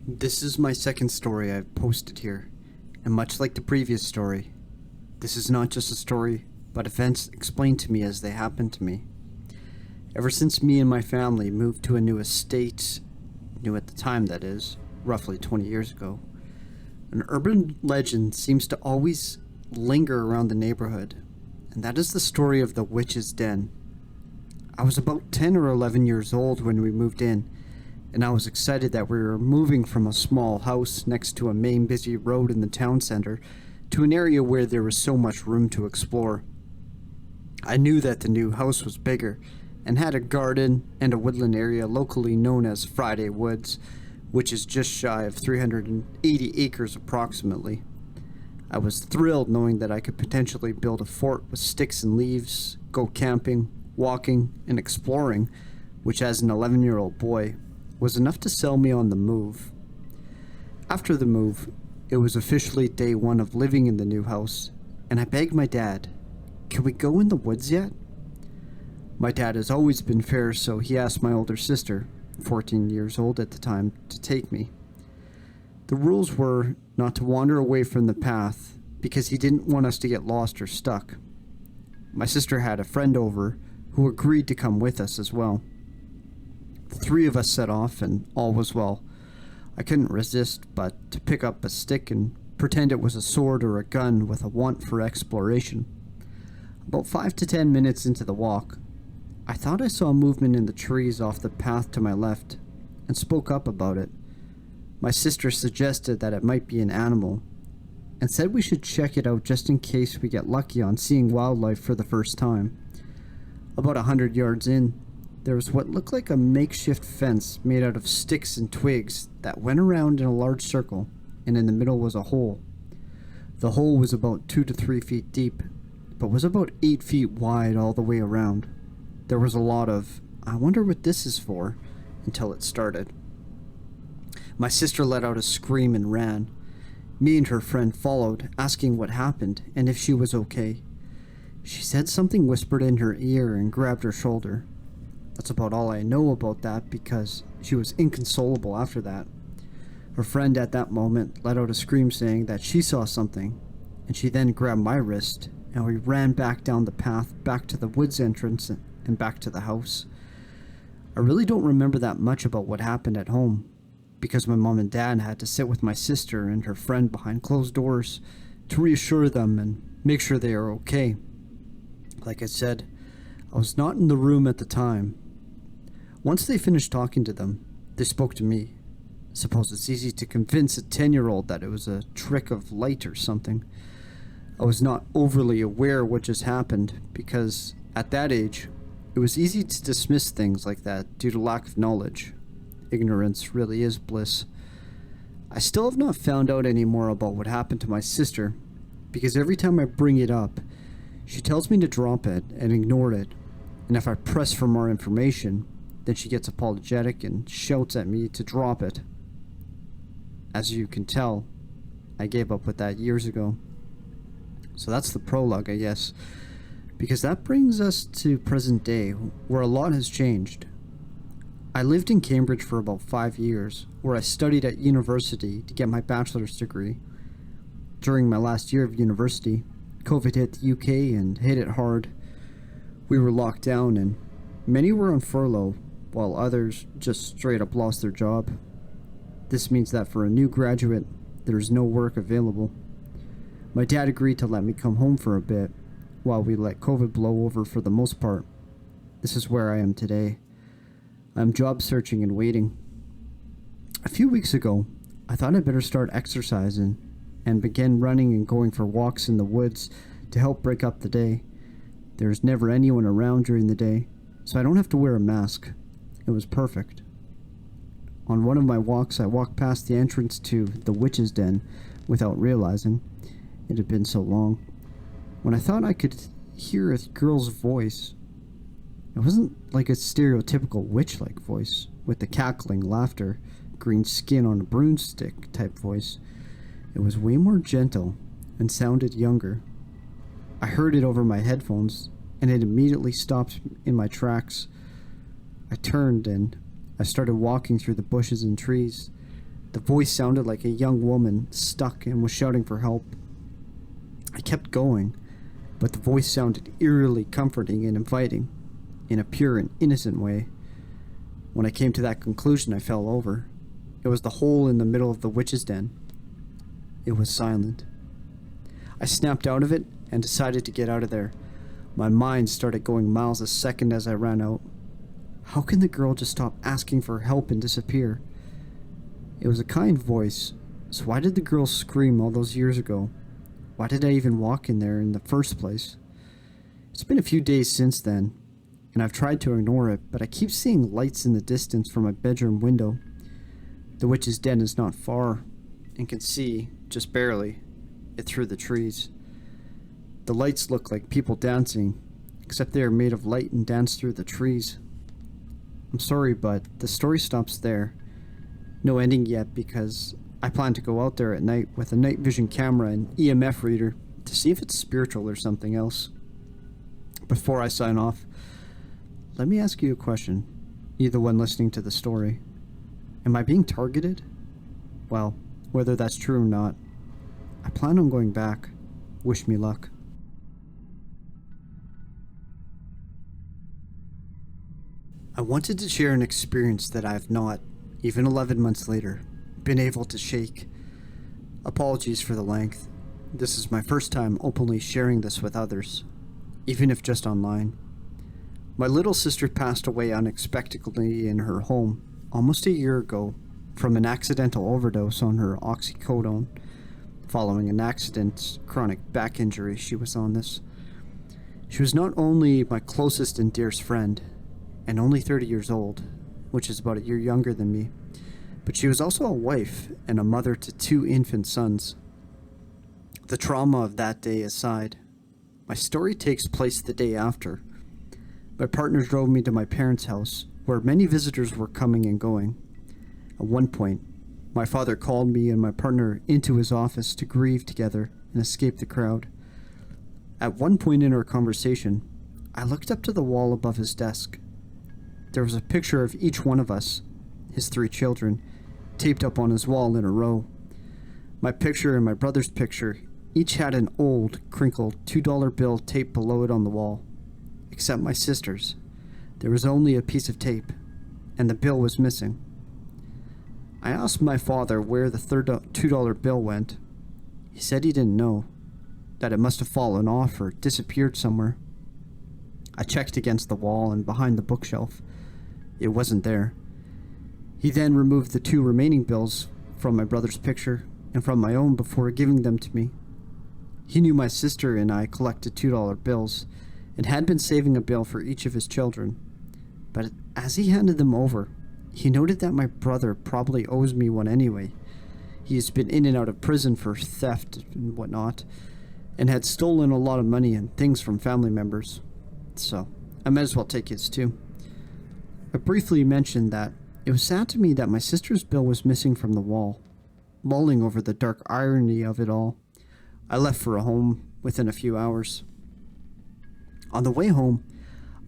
This is my second story I've posted here, and much like the previous story, this is not just a story, but events explained to me as they happened to me. Ever since me and my family moved to a new estate, new at the time that is, roughly 20 years ago, an urban legend seems to always linger around the neighborhood, and that is the story of the witch's den. I was about 10 or 11 years old when we moved in, and I was excited that we were moving from a small house next to a main busy road in the town center to an area where there was so much room to explore. I knew that the new house was bigger and had a garden and a woodland area locally known as Friday Woods, which is just shy of 380 acres approximately. I was thrilled knowing that I could potentially build a fort with sticks and leaves, go camping, walking, and exploring, which as an 11-year-old boy was enough to sell me on the move. After the move, it was officially day one of living in the new house, and I begged my dad, "Can we go in the woods yet?" My dad has always been fair, so he asked my older sister, 14 years old at the time, to take me. The rules were not to wander away from the path because he didn't want us to get lost or stuck. My sister had a friend over who agreed to come with us as well. The three of us set off, and all was well. I couldn't resist but to pick up a stick and pretend it was a sword or a gun with a want for exploration. About 5 to 10 minutes into the walk, I thought I saw movement in the trees off the path to my left, and spoke up about it. My sister suggested that it might be an animal, and said we should check it out just in case we get lucky on seeing wildlife for the first time. About 100 yards in, there was what looked like a makeshift fence made out of sticks and twigs that went around in a large circle, and in the middle was a hole. The hole was about 2 to 3 feet deep, but was about 8 feet wide all the way around. There was a lot of, "I wonder what this is for," until it started. My sister let out a scream and ran. Me and her friend followed, asking what happened and if she was okay. She said something whispered in her ear and grabbed her shoulder. That's about all I know about that because she was inconsolable after that. Her friend at that moment let out a scream saying that she saw something, and she then grabbed my wrist and we ran back down the path, back to the woods entrance and back to the house. I really don't remember that much about what happened at home because my mom and dad had to sit with my sister and her friend behind closed doors to reassure them and make sure they are okay. Like I said, I was not in the room at the time. Once they finished talking to them, they spoke to me. Suppose it's easy to convince a 10-year-old that it was a trick of light or something. I was not overly aware what just happened because, at that age, it was easy to dismiss things like that due to lack of knowledge. Ignorance really is bliss. I still have not found out any more about what happened to my sister because every time I bring it up, she tells me to drop it and ignore it, and if I press for more information, then she gets apologetic and shouts at me to drop it. As you can tell, I gave up with that years ago. So that's the prologue, I guess, because that brings us to present day, where a lot has changed. I lived in Cambridge for about 5 years, where I studied at university to get my bachelor's degree. During my last year of university, COVID hit the UK and hit it hard. We were locked down and many were on furlough, while others just straight up lost their job. This means that for a new graduate, there is no work available. My dad agreed to let me come home for a bit, while we let COVID blow over for the most part. This is where I am today. I'm job searching and waiting. A few weeks ago, I thought I'd better start exercising, and began running and going for walks in the woods to help break up the day. There's never anyone around during the day, so I don't have to wear a mask. It was perfect. On one of my walks, I walked past the entrance to the witch's den without realizing. It had been so long. When I thought I could hear a girl's voice, it wasn't like a stereotypical witch-like voice, with the cackling laughter, green skin on a broomstick type voice. It was way more gentle and sounded younger. I heard it over my headphones, and it immediately stopped in my tracks. I turned and I started walking through the bushes and trees. The voice sounded like a young woman stuck and was shouting for help. I kept going, but the voice sounded eerily comforting and inviting, in a pure and innocent way. When I came to that conclusion, I fell over. It was the hole in the middle of the witch's den. It was silent. I snapped out of it and decided to get out of there. My mind started going miles a second as I ran out. How can the girl just stop asking for help and disappear? It was a kind voice, so why did the girl scream all those years ago? Why did I even walk in there in the first place? It's been a few days since then, and I've tried to ignore it, but I keep seeing lights in the distance from my bedroom window. The witch's den is not far, and can see, just barely, it through the trees. The lights look like people dancing, except they are made of light and dance through the trees. I'm sorry, but the story stops there. No ending yet, because I plan to go out there at night with a night vision camera and EMF reader to see if it's spiritual or something else. Before I sign off, let me ask you a question, you the one listening to the story. Am I being targeted? Well, whether that's true or not, I plan on going back. Wish me luck. I wanted to share an experience that I have not, even 11 months later, been able to shake. Apologies for the length. This is my first time openly sharing this with others, even if just online. My little sister passed away unexpectedly in her home almost a year ago from an accidental overdose on her oxycodone. Following an accident, chronic back injury, she was on this. She was not only my closest and dearest friend, and only 30 years old, which is about a year younger than me, but she was also a wife and a mother to 2 infant sons. The trauma of that day aside, my story takes place the day after. My partner drove me to my parents' house, where many visitors were coming and going. At one point, my father called me and my partner into his office to grieve together and escape the crowd. At one point in our conversation, I looked up to the wall above his desk. There was a picture of each one of us, his 3 children, taped up on his wall in a row. My picture and my brother's picture each had an old, crinkled $2 bill taped below it on the wall. Except my sister's. There was only a piece of tape, and the bill was missing. I asked my father where the third $2 bill went. He said he didn't know, that it must have fallen off or disappeared somewhere. I checked against the wall and behind the bookshelf. It wasn't there. He then removed the 2 remaining bills from my brother's picture and from my own before giving them to me. He knew my sister and I collected $2 bills and had been saving a bill for each of his children. But as he handed them over, he noted that my brother probably owes me one anyway. He has been in and out of prison for theft and whatnot, and had stolen a lot of money and things from family members. So, I might as well take his too. I briefly mentioned that it was sad to me that my sister's bill was missing from the wall. Mulling over the dark irony of it all, I left for a home within a few hours. On the way home,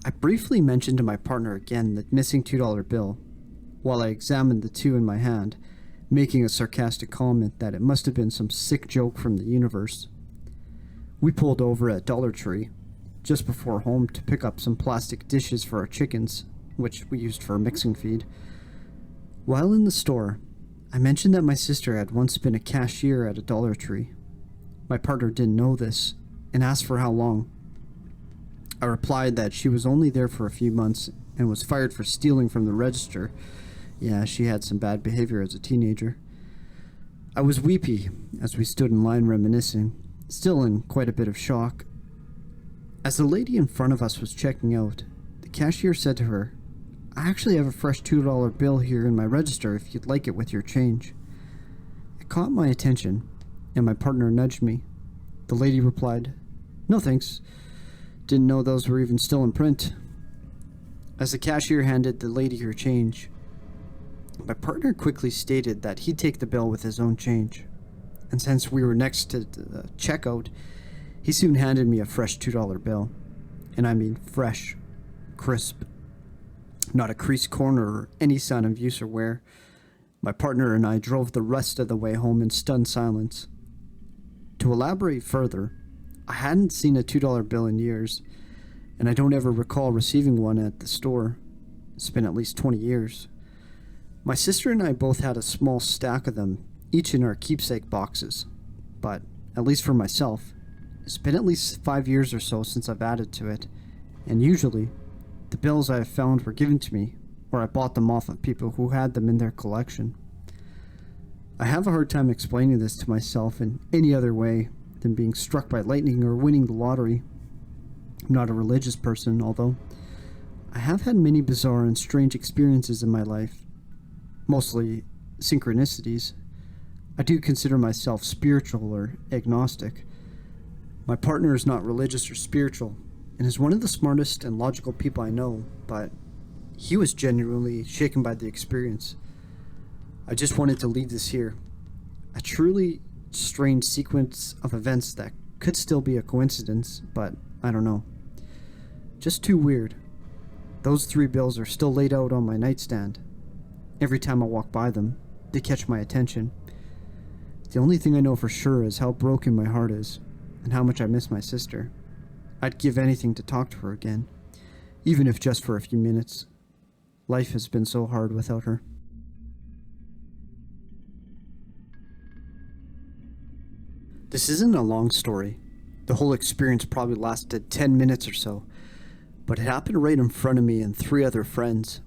I briefly mentioned to my partner again the missing $2 bill, while I examined the 2 in my hand, making a sarcastic comment that it must have been some sick joke from the universe. We pulled over at Dollar Tree just before home to pick up some plastic dishes for our chickens, which we used for a mixing feed. While in the store, I mentioned that my sister had once been a cashier at a Dollar Tree. My partner didn't know this and asked for how long. I replied that she was only there for a few months and was fired for stealing from the register. Yeah, she had some bad behavior as a teenager. I was weepy as we stood in line reminiscing, still in quite a bit of shock. As the lady in front of us was checking out, the cashier said to her, "I actually have a fresh $2 bill here in my register if you'd like it with your change." It caught my attention, and my partner nudged me. The lady replied, "No thanks. Didn't know those were even still in print." As the cashier handed the lady her change, my partner quickly stated that he'd take the bill with his own change. And since we were next to the checkout, he soon handed me a fresh $2 bill. And I mean fresh, crisp. Not a creased corner or any sign of use or wear. My partner and I drove the rest of the way home in stunned silence. To elaborate further, I hadn't seen a $2 bill in years, and I don't ever recall receiving one at the store. It's been at least 20 years. My sister and I both had a small stack of them, each in our keepsake boxes. But, at least for myself, it's been at least 5 years or so since I've added to it, and usually, the bills I have found were given to me, or I bought them off of people who had them in their collection. I have a hard time explaining this to myself in any other way than being struck by lightning or winning the lottery. I'm not a religious person, although I have had many bizarre and strange experiences in my life, mostly synchronicities. I do consider myself spiritual or agnostic. My partner is not religious or spiritual, and is one of the smartest and logical people I know, but he was genuinely shaken by the experience. I just wanted to leave this here. A truly strange sequence of events that could still be a coincidence, but I don't know. Just too weird. Those 3 bills are still laid out on my nightstand. Every time I walk by them, they catch my attention. The only thing I know for sure is how broken my heart is, and how much I miss my sister. I'd give anything to talk to her again, even if just for a few minutes. Life has been so hard without her. This isn't a long story. The whole experience probably lasted 10 minutes or so, but it happened right in front of me and 3 other friends.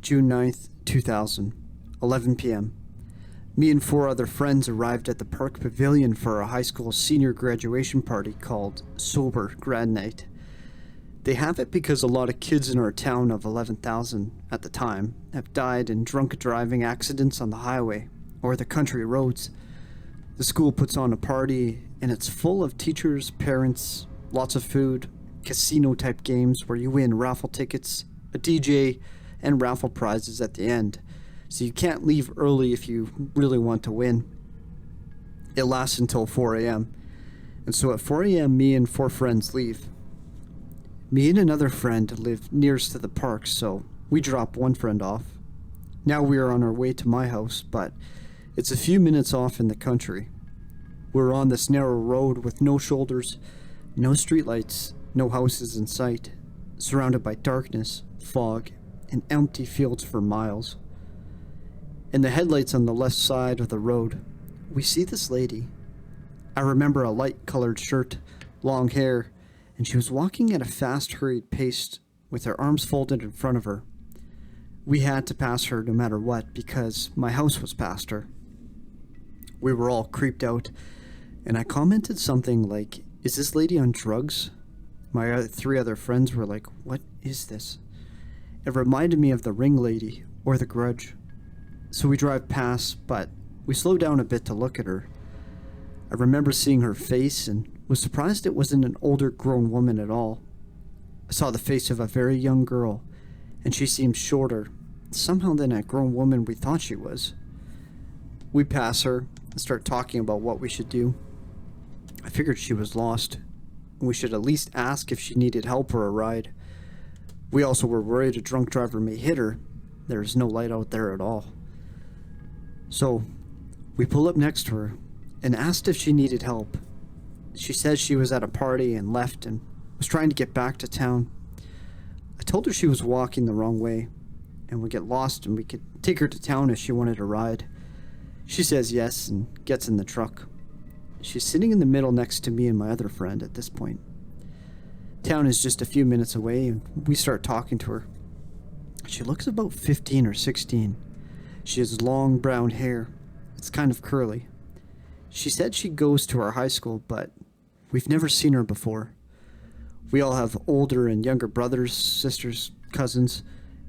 June 9th, 2000, 11 p.m. Me and 4 other friends arrived at the park pavilion for a high school senior graduation party called Sober Grad Night. They have it because a lot of kids in our town of 11,000 at the time have died in drunk driving accidents on the highway or the country roads. The school puts on a party, and it's full of teachers, parents, lots of food, casino-type games where you win raffle tickets, a DJ, and raffle prizes at the end, so you can't leave early if you really want to win. It lasts until 4 a.m., and so at 4 a.m. me and 4 friends leave. Me and another friend live nearest to the park, so we drop one friend off. Now we are on our way to my house, but it's a few minutes off in the country. We're on this narrow road with no shoulders, no streetlights, no houses in sight, surrounded by darkness, fog, and empty fields for miles. In the headlights on the left side of the road, we see this lady. I remember a light-colored shirt, long hair, and she was walking at a fast, hurried pace with her arms folded in front of her. We had to pass her no matter what because my house was past her. We were all creeped out, and I commented something like, "Is this lady on drugs?" My 3 other friends were like, "What is this?" It reminded me of the Ring Lady or the Grudge. So we drive past, but we slow down a bit to look at her. I remember seeing her face and was surprised it wasn't an older grown woman at all. I saw the face of a very young girl, and she seemed shorter, somehow than a grown woman we thought she was. We pass her and start talking about what we should do. I figured she was lost, and we should at least ask if she needed help or a ride. We also were worried a drunk driver may hit her. There is no light out there at all. So, we pull up next to her and asked if she needed help. She said she was at a party and left and was trying to get back to town. I told her she was walking the wrong way and would get lost and we could take her to town if she wanted a ride. She says yes and gets in the truck. She's sitting in the middle next to me and my other friend at this point. Town is just a few minutes away and we start talking to her. She looks about 15 or 16. She has long brown hair. It's kind of curly. She said she goes to our high school, but we've never seen her before. We all have older and younger brothers, sisters, cousins,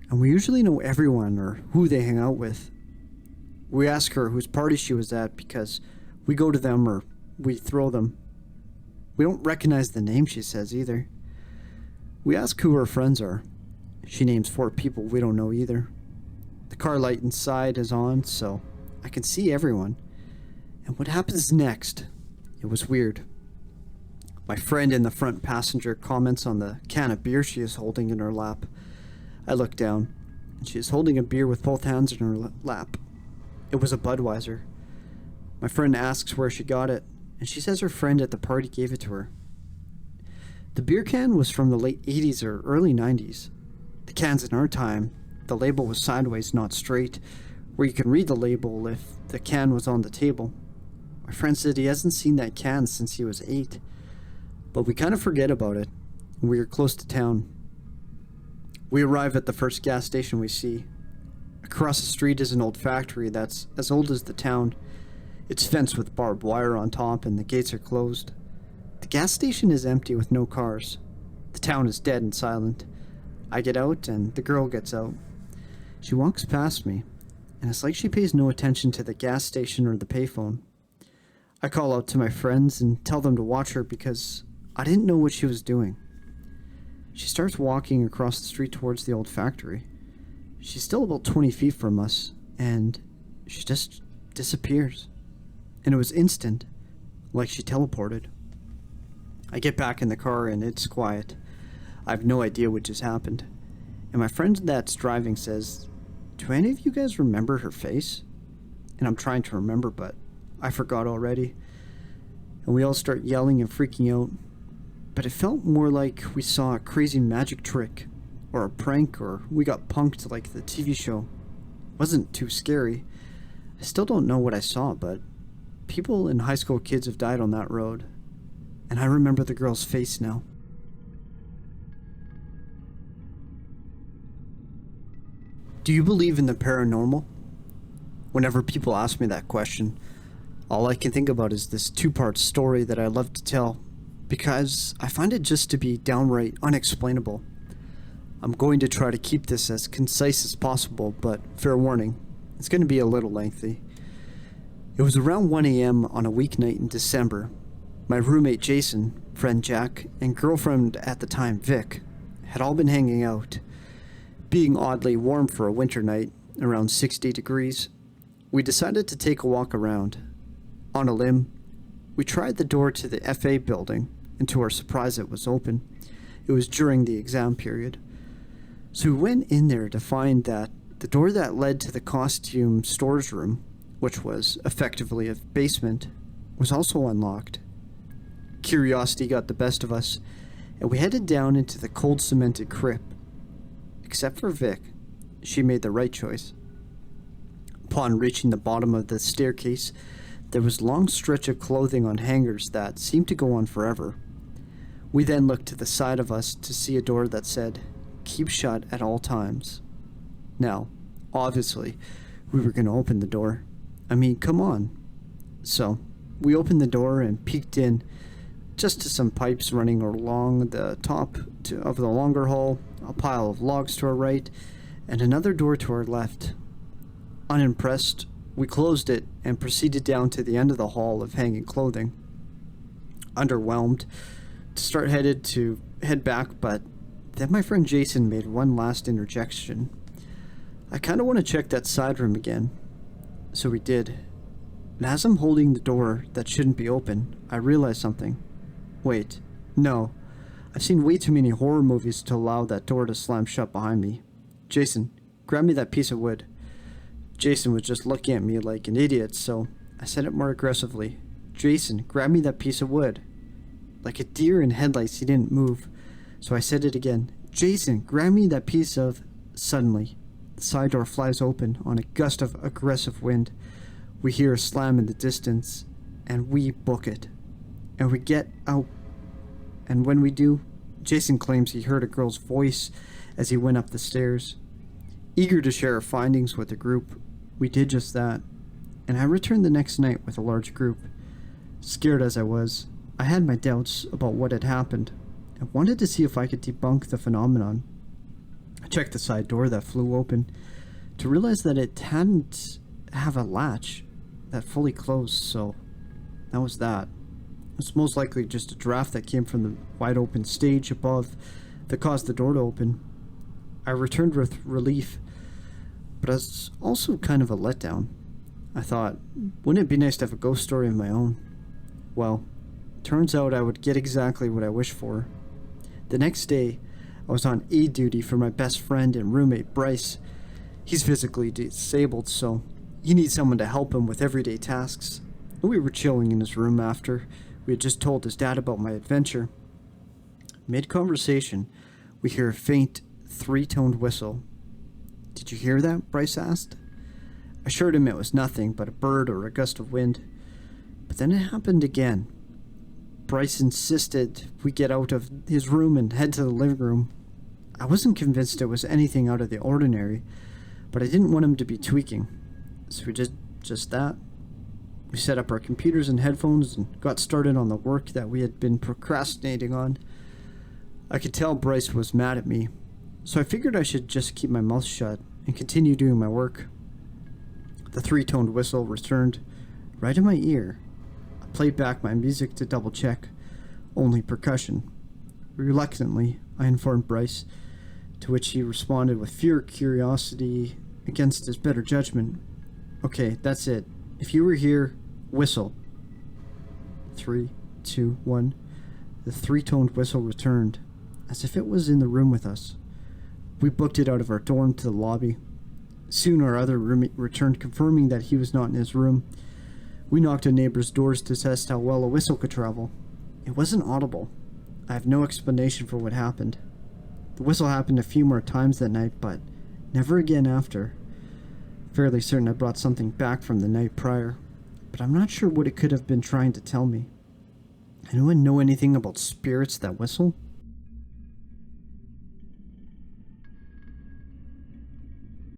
and we usually know everyone or who they hang out with. We ask her whose party she was at because we go to them or we throw them. We don't recognize the name she says either. We ask who her friends are. She names 4 people we don't know either. The car light inside is on, so I can see everyone. And what happens next? It was weird. My friend in the front passenger comments on the can of beer she is holding in her lap. I look down, and she is holding a beer with both hands in her lap. It was a Budweiser. My friend asks where she got it, and she says her friend at the party gave it to her. The beer can was from the late 80s or early 90s. The cans in our time, the label was sideways, not straight, where you can read the label if the can was on the table. My friend said he hasn't seen that can since he was 8, but we kind of forget about it, and we are close to town. We arrive at the first gas station we see. Across the street is an old factory that's as old as the town. It's fenced with barbed wire on top, and the gates are closed. The gas station is empty with no cars. The town is dead and silent. I get out, and the girl gets out. She walks past me, and it's like she pays no attention to the gas station or the payphone. I call out to my friends and tell them to watch her because I didn't know what she was doing. She starts walking across the street towards the old factory. She's still about 20 feet from us, and she just disappears. And it was instant, like she teleported. I get back in the car and it's quiet. I have no idea what just happened. And my friend that's driving says, "Do any of you guys remember her face?" And I'm trying to remember, but I forgot already. And we all start yelling and freaking out. But it felt more like we saw a crazy magic trick, or a prank, or we got punked like the TV show. It wasn't too scary. I still don't know what I saw, but people and high school kids have died on that road. And I remember the girl's face now. Do you believe in the paranormal? Whenever people ask me that question, all I can think about is this 2-part story that I love to tell, because I find it just to be downright unexplainable. I'm going to try to keep this as concise as possible, but fair warning, it's going to be a little lengthy. It was around 1 a.m. on a weeknight in December. My roommate Jason, friend Jack, and girlfriend at the time Vic had all been hanging out. Being oddly warm for a winter night, around 60 degrees, we decided to take a walk around. On a limb, we tried the door to the FA building, and to our surprise it was open. It was during the exam period. So we went in there to find that the door that led to the costume storage room, which was effectively a basement, was also unlocked. Curiosity got the best of us, and we headed down into the cold cemented crypt. Except for Vic, she made the right choice. Upon reaching the bottom of the staircase, there was a long stretch of clothing on hangers that seemed to go on forever. We then looked to the side of us to see a door that said, "Keep shut at all times." Now, obviously, we were going to open the door. I mean, come on. So, we opened the door and peeked in, just to some pipes running along the top of the longer hall, a pile of logs to our right, and another door to our left. Unimpressed, we closed it and proceeded down to the end of the hall of hanging clothing. Underwhelmed, to head back, but then my friend Jason made one last interjection. "I kind of want to check that side room again." So we did. And as I'm holding the door that shouldn't be open, I realized something. Wait, no. I've seen way too many horror movies to allow that door to slam shut behind me. "Jason, grab me that piece of wood." Jason was just looking at me like an idiot, so I said it more aggressively. "Jason, grab me that piece of wood." Like a deer in headlights, he didn't move, so I said it again. "Jason, grab me that piece of..." Suddenly, the side door flies open on a gust of aggressive wind. We hear a slam in the distance, and we book it. And we get out. And when we do, Jason claims he heard a girl's voice as he went up the stairs. Eager to share our findings with the group, we did just that. And I returned the next night with a large group. Scared as I was, I had my doubts about what had happened. I wanted to see if I could debunk the phenomenon. I checked the side door that flew open to realize that it hadn't have a latch that fully closed, so that was that. It was most likely just a draft that came from the wide open stage above that caused the door to open. I returned with relief, but I was also kind of a letdown. I thought, wouldn't it be nice to have a ghost story of my own? Well, turns out I would get exactly what I wished for. The next day, I was on aid duty for my best friend and roommate, Bryce. He's physically disabled, so He needs someone to help him with everyday tasks. We were chilling in his room after we had just told his dad about my adventure. Mid-conversation, we hear a faint, three-toned whistle. "Did you hear that?" Bryce asked. I assured him it was nothing but a bird or a gust of wind. But then it happened again. Bryce insisted we get out of his room and head to the living room. I wasn't convinced it was anything out of the ordinary, but I didn't want him to be tweaking. So we did just that. We set up our computers and headphones and got started on the work that we had been procrastinating on. I could tell Bryce was mad at me, so I figured I should just keep my mouth shut and continue doing my work. The three-toned whistle returned right in my ear. I played back my music to double-check. Only percussion. Reluctantly, I informed Bryce, to which he responded with fear, curiosity, against his better judgment. "Okay, that's it. If you were here, whistle." 3, 2, 1. The three-toned whistle returned, as if it was in the room with us. We booked it out of our dorm to the lobby. Soon our other roommate returned, confirming that he was not in his room. We knocked on neighbors' doors to test how well a whistle could travel. It wasn't audible. I have no explanation for what happened. The whistle happened a few more times that night, but never again after. Fairly certain I brought something back from the night prior, but I'm not sure what it could have been trying to tell me. Anyone know anything about spirits that whistle?